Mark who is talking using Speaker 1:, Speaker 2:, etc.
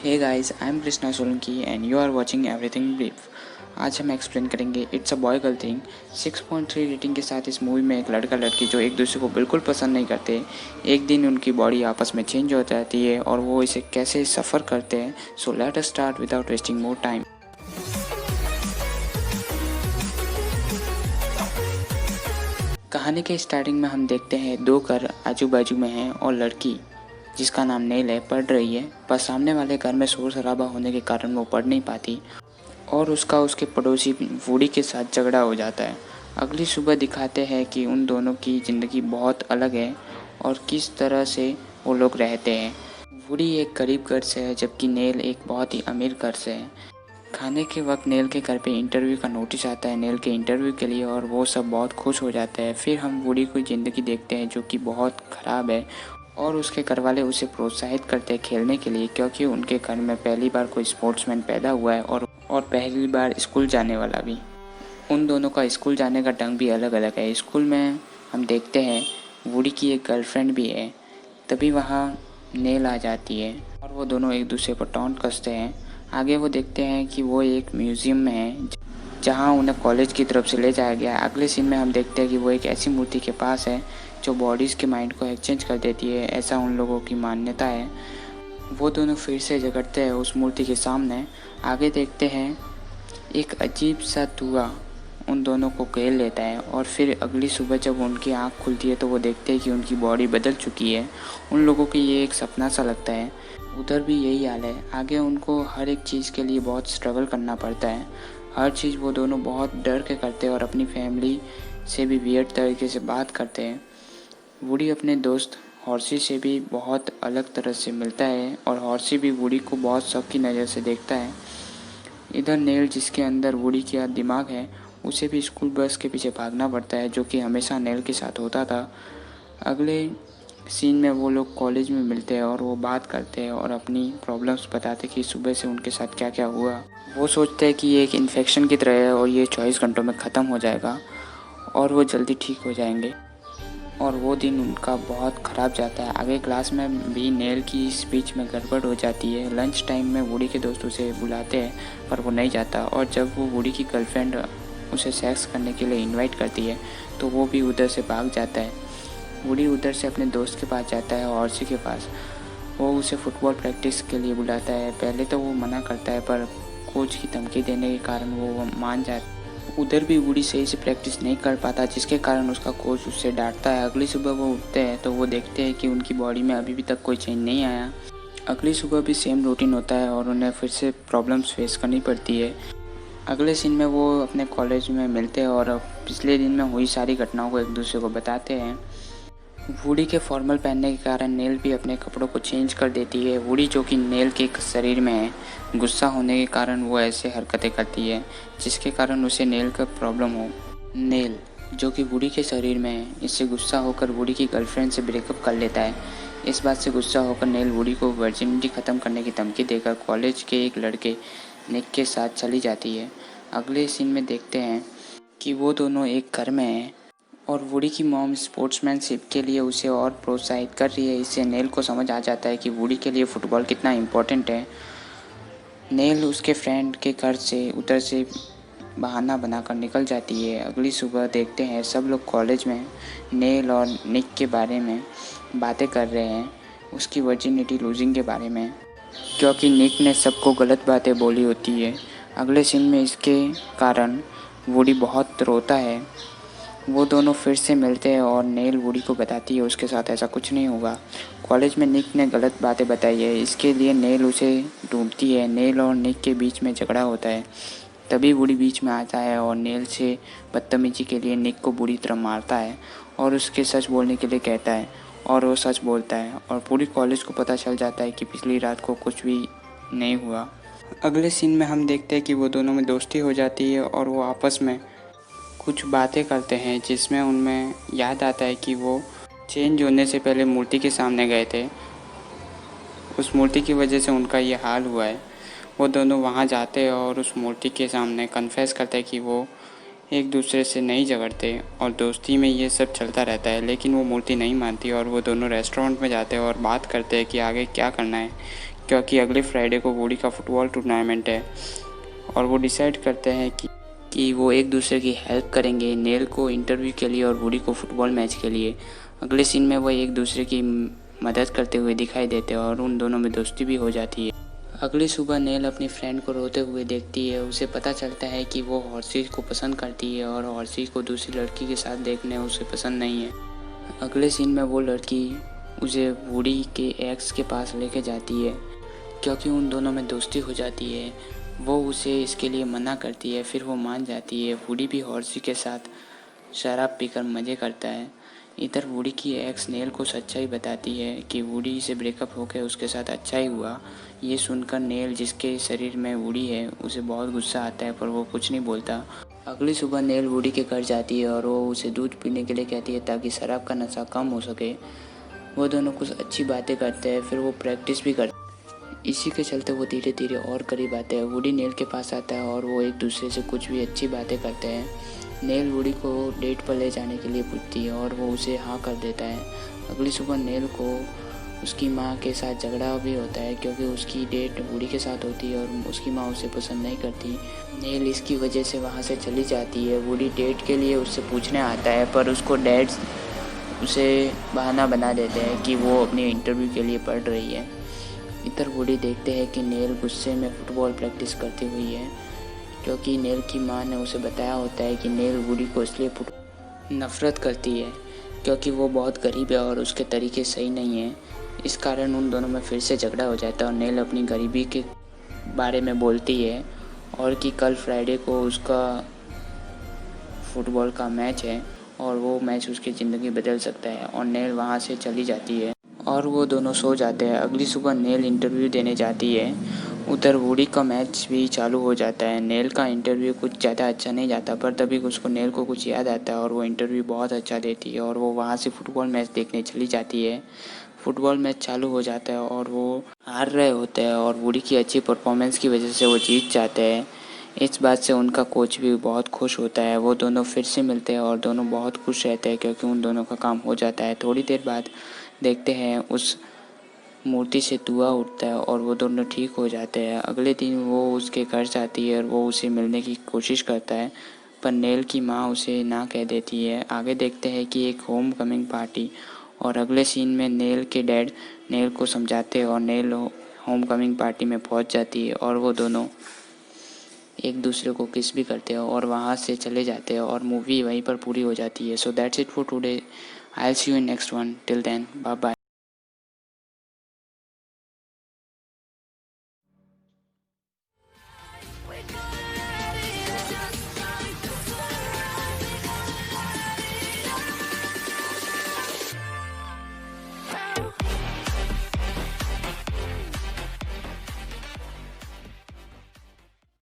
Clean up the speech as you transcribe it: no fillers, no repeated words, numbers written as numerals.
Speaker 1: Hey guys, I am Krishna Solanki and you are watching everything brief. आज हम explain करेंगे it's a boy girl thing. 6.3 rating के साथ इस मूवी में एक लड़का लड़की जो एक दूसरे को बिल्कुल पसंद नहीं करते, एक दिन उनकी बॉडी आपस में चेंज हो जाती है और वो इसे कैसे सफ़र करते हैं। So let us start without wasting more time. कहानी के स्टार्टिंग में हम देखते हैं दो घर आजू बाजू में हैं और लड़की जिसका नाम नेल है पढ़ रही है, पर सामने वाले घर में शोर शराबा होने के कारण वो पढ़ नहीं पाती और उसका उसके पड़ोसी वुडी के साथ झगड़ा हो जाता है। अगली सुबह दिखाते हैं कि उन दोनों की ज़िंदगी बहुत अलग है और किस तरह से वो लोग रहते हैं। वुडी एक गरीब घर से है जबकि नेल एक बहुत ही अमीर घर से है। खाने के वक्त नेल के घर पे इंटरव्यू का नोटिस आता है नेल के इंटरव्यू के लिए और वो सब बहुत खुश हो जाते हैं। फिर हम वुडी की ज़िंदगी देखते हैं जो कि बहुत ख़राब है और उसके घर वाले उसे प्रोत्साहित करते हैं खेलने के लिए, क्योंकि उनके घर में पहली बार कोई स्पोर्ट्समैन पैदा हुआ है और पहली बार स्कूल जाने वाला भी। उन दोनों का स्कूल जाने का ढंग भी अलग अलग है। स्कूल में हम देखते हैं वुडी की एक गर्लफ्रेंड भी है। तभी वहाँ नेल आ जाती है और वो दोनों एक दूसरे पर टॉन्ट कसते हैं। आगे वो देखते हैं कि वो एक म्यूज़ियम में है जहाँ उन्हें कॉलेज की तरफ से ले जाया गया है। अगले सीन में हम देखते हैं कि वो एक ऐसी मूर्ति के पास है जो बॉडीज़ के माइंड को एक्सचेंज कर देती है, ऐसा उन लोगों की मान्यता है। वो दोनों फिर से झगड़ते हैं उस मूर्ति के सामने। आगे देखते हैं एक अजीब सा धुआं उन दोनों को घेर लेता है और फिर अगली सुबह जब उनकी आँख खुलती है तो वो देखते हैं कि उनकी बॉडी बदल चुकी है। उन लोगों को ये एक सपना सा लगता है। उधर भी यही हाल है। आगे उनको हर एक चीज़ के लिए बहुत स्ट्रगल करना पड़ता है। हर चीज़ वो दोनों बहुत डर के करते हैं और अपनी फैमिली से भी वियर्ड तरीके से बात करते हैं। वुडी अपने दोस्त हॉर्सी से भी बहुत अलग तरह से मिलता है और हॉर्सी भी वुडी को बहुत शक की नज़र से देखता है। इधर नेल जिसके अंदर वुडी का दिमाग है, उसे भी स्कूल बस के पीछे भागना पड़ता है जो कि हमेशा नेल के साथ होता था। अगले सीन में वो लोग कॉलेज में मिलते हैं और वो बात करते हैं और अपनी प्रॉब्लम्स बताते कि सुबह से उनके साथ क्या क्या हुआ। वो सोचते हैं कि ये एक इन्फेक्शन की तरह है और ये 24 घंटों में ख़त्म हो जाएगा और वो जल्दी ठीक हो जाएंगे। और वो दिन उनका बहुत ख़राब जाता है। आगे क्लास में भी नेल की स्पीच में गड़बड़ हो जाती है। लंच टाइम में वुडी के दोस्त उसे बुलाते हैं पर वो नहीं जाता और जब वो वुडी की गर्लफ्रेंड उसे सेक्स करने के लिए इनवाइट करती है तो वो भी उधर से भाग जाता है। वुडी उधर से अपने दोस्त के पास जाता है और ऑर्सी के पास। वो उसे फुटबॉल प्रैक्टिस के लिए बुलाता है। पहले तो वो मना करता है पर कोच की धमकी देने के कारण वो मान जाता है। उधर भी वुडी सही से प्रैक्टिस नहीं कर पाता जिसके कारण उसका कोच उससे डांटता है। अगली सुबह वो उठते हैं तो वो देखते हैं कि उनकी बॉडी में अभी भी तक कोई चेंज नहीं आया। अगली सुबह भी सेम रूटीन होता है और उन्हें फिर से प्रॉब्लम्स फेस करनी पड़ती है। अगले सीन में वो अपने कॉलेज में मिलते हैं और पिछले दिन में हुई सारी घटनाओं को एक दूसरे को बताते हैं। वुडी के फॉर्मल पहनने के कारण नेल भी अपने कपड़ों को चेंज कर देती है। वुडी जो कि नेल के शरीर में है, गुस्सा होने के कारण वो ऐसे हरकतें करती है जिसके कारण उसे नेल का प्रॉब्लम हो। नेल जो कि वुडी के शरीर में है, इससे गुस्सा होकर वुडी की गर्लफ्रेंड से ब्रेकअप कर लेता है। इस बात से गुस्सा होकर नेल वुडी को वर्जिनिटी ख़त्म करने की धमकी देकर कॉलेज के एक लड़के निक के साथ चली जाती है। अगले सीन में देखते हैं कि वो दोनों एक घर में हैं और वुडी की मॉम स्पोर्ट्समैनशिप के लिए उसे और प्रोत्साहित कर रही है। इससे नेल को समझ आ जाता है कि वुडी के लिए फ़ुटबॉल कितना इम्पोर्टेंट है। नेल उसके फ्रेंड के घर से उधर से बहाना बनाकर निकल जाती है। अगली सुबह देखते हैं सब लोग कॉलेज में नेल और निक के बारे में बातें कर रहे हैं, उसकी वर्जिनिटी लूजिंग के बारे में, क्योंकि निक ने सबको गलत बातें बोली होती है। अगले सीन में इसके कारण वुडी बहुत रोता है। वो दोनों फिर से मिलते हैं और नेल वुडी को बताती है उसके साथ ऐसा कुछ नहीं होगा। कॉलेज में निक ने गलत बातें बताई है, इसके लिए नेल उसे ढूंढती है। नेल और निक के बीच में झगड़ा होता है। तभी वुडी बीच में आता है और नेल से बदतमीजी के लिए निक को बुरी तरह मारता है और उसके सच बोलने के लिए कहता है और वो सच बोलता है और पूरी कॉलेज को पता चल जाता है कि पिछली रात को कुछ भी नहीं हुआ। अगले सीन में हम देखते हैं कि वो दोनों में दोस्ती हो जाती है और वो आपस में कुछ बातें करते हैं जिसमें उनमें याद आता है कि वो चेंज होने से पहले मूर्ति के सामने गए थे। उस मूर्ति की वजह से उनका ये हाल हुआ है। वो दोनों वहाँ जाते हैं और उस मूर्ति के सामने कन्फेस करते हैं कि वो एक दूसरे से नहीं झगड़ते और दोस्ती में ये सब चलता रहता है, लेकिन वो मूर्ति नहीं मानती और वो दोनों रेस्टोरेंट में जाते हैं और बात करते हैं कि आगे क्या करना है, क्योंकि अगले फ्राइडे को वुडी का फुटबॉल टूर्नामेंट है और वो डिसाइड करते हैं कि वो एक दूसरे की हेल्प करेंगे, नेल को इंटरव्यू के लिए और वुडी को फुटबॉल मैच के लिए। अगले सीन में वो एक दूसरे की मदद करते हुए दिखाई देते हैं और उन दोनों में दोस्ती भी हो जाती है। अगली सुबह नेल अपनी फ्रेंड को रोते हुए देखती है। उसे पता चलता है कि वो हॉर्सी को पसंद करती है और हॉर्सी को दूसरी लड़की के साथ देखने उसे पसंद नहीं है। अगले सीन में वो लड़की उसे वुडी के एक्स के पास लेके जाती है क्योंकि उन दोनों में दोस्ती हो जाती है। वो उसे इसके लिए मना करती है, फिर वो मान जाती है। वुडी भी हॉर्सी के साथ शराब पीकर मज़े करता है। इधर वुडी की एक्स नेल को सच्चाई बताती है कि वुडी से ब्रेकअप होकर उसके साथ अच्छा ही हुआ। ये सुनकर नेल, जिसके शरीर में वुडी है, उसे बहुत गुस्सा आता है पर वो कुछ नहीं बोलता। अगली सुबह नेल वुडी के घर जाती है और वो उसे दूध पीने के लिए कहती है ताकि शराब का नशा कम हो सके। वो दोनों कुछ अच्छी बातें करते हैं, फिर वो प्रैक्टिस भी करते हैं। इसी के चलते वो धीरे धीरे और करीब आते हैं। वुडी नेल के पास आता है और वो एक दूसरे से कुछ भी अच्छी बातें करते हैं। नेल वुडी को डेट पर ले जाने के लिए पूछती है और वो उसे हाँ कर देता है। अगली सुबह नेल को उसकी माँ के साथ झगड़ा भी होता है क्योंकि उसकी डेट वुडी के साथ होती है और उसकी माँ उसे पसंद नहीं करती। नेल इसकी वजह से वहाँ से चली जाती है। वुडी डेट के लिए उससे पूछने आता है पर उसको डैड उसे बहाना बना देते हैं कि वो अपनी इंटरव्यू के लिए पढ़ रही है। इधर वुडी देखते हैं कि नेल गुस्से में फुटबॉल प्रैक्टिस करती हुई है क्योंकि नेल की माँ ने उसे बताया होता है कि नेल वुडी को इसलिए नफ़रत करती है क्योंकि वो बहुत गरीब है और उसके तरीके सही नहीं है। इस कारण उन दोनों में फिर से झगड़ा हो जाता है और नेल अपनी गरीबी के बारे में बोलती है और कि कल फ्राइडे को उसका फुटबॉल का मैच है और वो मैच उसकी ज़िंदगी बदल सकता है। और नेल वहाँ से चली जाती है और वो दोनों सो जाते हैं। अगली सुबह नेल इंटरव्यू देने जाती है। उधर वुडी का मैच भी चालू हो जाता है। नेल का इंटरव्यू कुछ ज़्यादा अच्छा नहीं जाता पर तभी उसको नेल को कुछ याद आता है और वो इंटरव्यू बहुत अच्छा देती है और वो वहाँ से फुटबॉल मैच देखने चली जाती है। फुटबॉल मैच चालू हो जाता है और वो हार रहे होते हैं और वुडी की अच्छी परफॉर्मेंस की वजह से वो जीत जाते हैं। इस बात से उनका कोच भी बहुत खुश होता है। वो दोनों फिर से मिलते हैं और दोनों बहुत खुश रहते हैं क्योंकि उन दोनों का काम हो जाता है। थोड़ी देर बाद देखते हैं उस मूर्ति से धुआं उठता है और वो दोनों ठीक हो जाते हैं। अगले दिन वो उसके घर जाती है और वो उसे मिलने की कोशिश करता है पर नेल की माँ उसे ना कह देती है। आगे देखते हैं कि एक होम कमिंग पार्टी और अगले सीन में नेल के डैड नेल को समझाते हैं और नेल होम कमिंग पार्टी में पहुंच जाती है और वो दोनों एक दूसरे को किस भी करते हैं और वहाँ से चले जाते हैं और मूवी वहीं पर पूरी हो जाती है। So that's it for today. I will see you in next one. Till then bye bye.